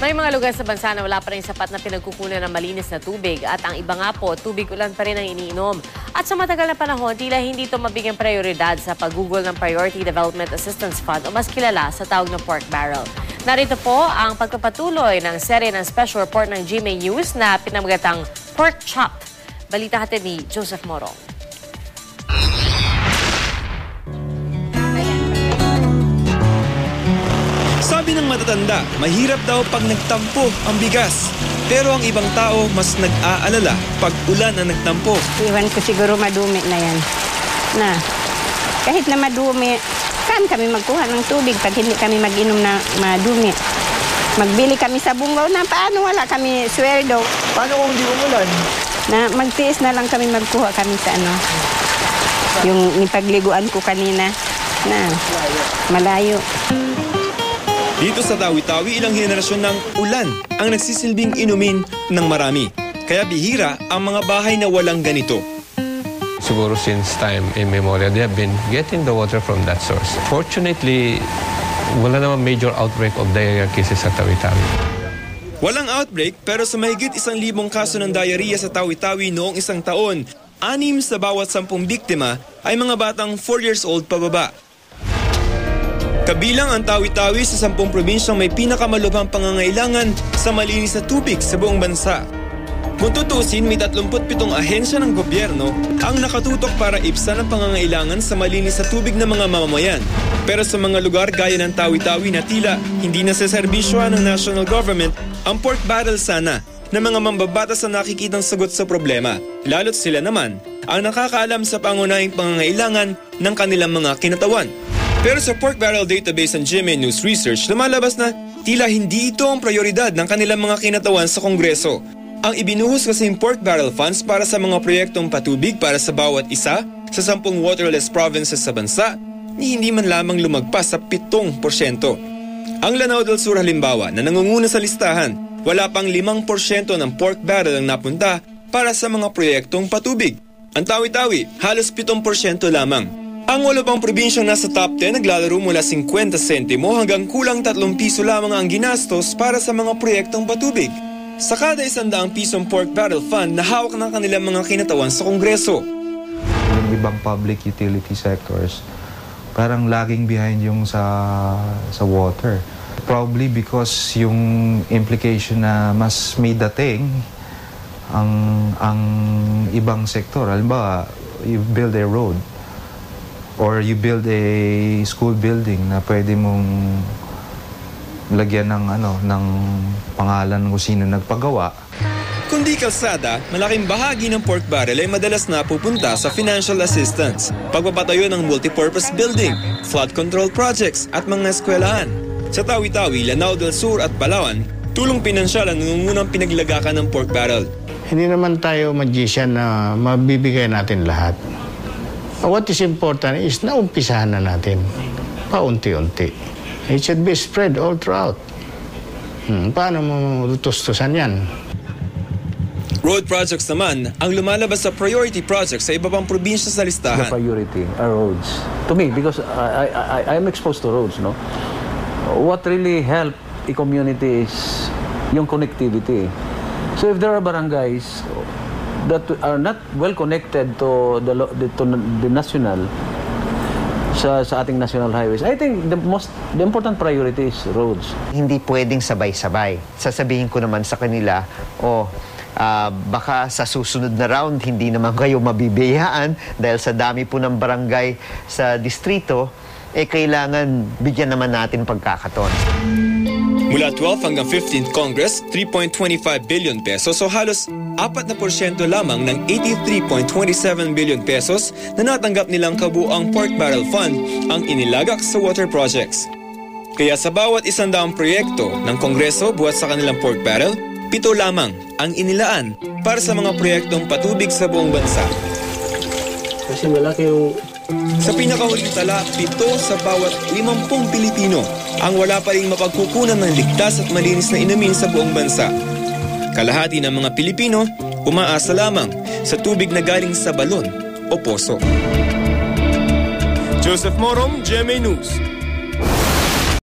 May mga lugar sa bansa na wala pa rin sapat na pinagkukunan ng malinis na tubig at ang iba nga po, tubig ulan pa rin ang iniinom. At sa matagal na panahon, tila hindi ito mabigyang prioridad sa paggugol ng Priority Development Assistance Fund o mas kilala sa tawag na pork barrel. Narito po ang pagpapatuloy ng serye ng special report ng GMA News na pinamagatang Pork Chop. Balita hatid ni Joseph Morong. Sabi ng matatanda, mahirap daw pag nagtampo ang bigas. Pero ang ibang tao mas nag-aalala pag ulan ang nagtampo. Iwan ko siguro madumi na yan. Na, kahit na madumi, saan kami magkuha ng tubig pag hindi kami mag-inom na madumi? Magbili kami sa bungaw na paano wala kami sweldo. Paano kung hindi umulan? Na magtiis na lang kami magkuha kami sa ano. Yung ipagliguan ko kanina na malayo. Dito sa Tawi-Tawi, ilang henerasyon ng ulan ang nagsisilbing inumin ng marami. Kaya bihira ang mga bahay na walang ganito. Siguro since time immemorial, they have been getting the water from that source. Fortunately, wala naman major outbreak of diarrhea cases sa Tawi-Tawi. Walang outbreak pero sa mahigit 1,000 kaso ng diarrhea sa Tawi-Tawi noong isang taon, 6 sa bawat 10 biktima ay mga batang 4 years old pababa. Kabilang ang Tawi-Tawi sa 10 probinsyang may pinakamalubhang pangangailangan sa malinis na tubig sa buong bansa. Kung tutusin, may 37 ahensya ng gobyerno ang nakatutok para ibsan ang pangangailangan sa malinis na tubig ng mga mamamayan. Pero sa mga lugar gaya ng Tawi-Tawi na tila hindi naseserbisyohan ng national government, ang pork barrel sana na mga mambabatas na nakikitang sagot sa problema. Lalo't sila naman ang nakakaalam sa pangunahing pangangailangan ng kanilang mga kinatawan. Pero sa Pork Barrel Database ng GMA News Research, lumalabas na tila hindi ito ang prioridad ng kanilang mga kinatawan sa Kongreso. Ang ibinuhos kasi yung Pork Barrel Funds para sa mga proyektong patubig para sa bawat isa sa 10 waterless provinces sa bansa, ni hindi man lamang lumagpas sa 7%. Ang Lanao del Sur halimbawa na nangunguna sa listahan, wala pang 5% ng pork barrel ang napunta para sa mga proyektong patubig. Ang Tawi-Tawi, halos 7% lamang. Ang 8 pang probinsyang nasa top 10 naglalaro mula 50 sentimo hanggang kulang 3 piso lamang ang ginastos para sa mga proyektong patubig. Sa kada 100 pisong pork barrel fund na hawak ng kanilang mga kinatawan sa Kongreso. Yung ibang public utility sectors, parang lagging behind yung sa water. Probably because yung implication na mas may dating ang ibang sektor. Halimbawa, you build a road or you build a school building na pwede mong lagyan ng pangalan kung sino nagpagawa. Kundi kalsada, malaking bahagi ng pork barrel ay madalas napupunta sa financial assistance, pagpapatayo ng multipurpose building, flood control projects at mga eskwelahan. Sa Tawi-Tawi, Lanao del Sur at Palawan, tulong pinansyal ang nangungunang pinaglagakan ng pork barrel. Hindi naman tayo magician na mabibigay natin lahat. What is important is naumpisahan na natin paunti-unti. It should be spread all throughout. Paano mo tustusan yan? Road projects naman ang lumalabas sa priority projects sa iba pang probinsya sa listahan. The priority are roads. To me, because I'm exposed to roads, no? What really help a community is yung connectivity. So if there are barangays that are not well connected to the national, sa ating national highways, I think the important priority is roads. Hindi pwedeng sabay-sabay. Sasabihin ko naman sa kanila, baka sa susunod na round hindi naman kayo mabibiyaan dahil sa dami po ng barangay sa distrito, kailangan bigyan naman natin pagkakataon. Mula 12 hanggang 15th Congress, 3.25 billion pesos o halos 4% lamang ng 83.27 billion pesos na natanggap nilang kabuang Pork Barrel Fund ang inilagak sa water projects. Kaya sa bawat 100 proyekto ng Kongreso buhat sa kanilang pork barrel, 7 lamang ang inilaan para sa mga proyektong patubig sa buong bansa. Kasi malaki yung... Sa pinakahuling tala, 7 sa bawat 50 Pilipino ang wala pa ring mapagkukunan ng ligtas at malinis na inumin sa buong bansa. Kalahati ng mga Pilipino umaasa lamang sa tubig na galing sa balon o poso. Joseph Morong, GMA News.